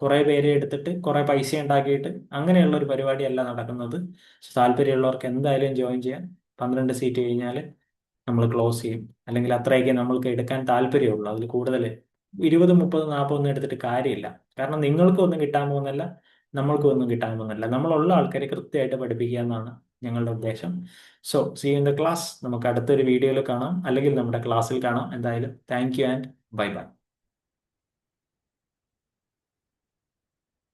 കുറേ പേരെ എടുത്തിട്ട് കുറേ പൈസ ഉണ്ടാക്കിയിട്ട് അങ്ങനെയുള്ള ഒരു പരിപാടിയല്ല നടക്കുന്നത്. സോ താല്പര്യമുള്ളവർക്ക് എന്തായാലും ജോയിൻ ചെയ്യാം. 12 സീറ്റ് കഴിഞ്ഞാൽ നമ്മൾ ക്ലോസ് ചെയ്യും. അല്ലെങ്കിൽ അത്രയൊക്കെ നമ്മൾക്ക് എടുക്കാൻ താല്പര്യമുള്ളൂ. അതിൽ കൂടുതൽ 20, 30, 40 ഒന്നും എടുത്തിട്ട് കാര്യമില്ല. കാരണം നിങ്ങൾക്കും ഒന്നും കിട്ടാൻ പോകുന്നില്ല, നമ്മൾക്കും ഒന്നും കിട്ടാൻ പോകുന്നില്ല. നമ്മളുള്ള ആൾക്കാരെ കൃത്യമായിട്ട് പഠിപ്പിക്കുക എന്നാണ് ഞങ്ങളുടെ ഉദ്ദേശം. So see in the class. നമുക്ക് അടുത്തൊരു വീഡിയോയിൽ കാണാം, അല്ലെങ്കിൽ നമ്മുടെ ക്ലാസ്സിൽ കാണാം. എന്തായാലും thank you and bye by.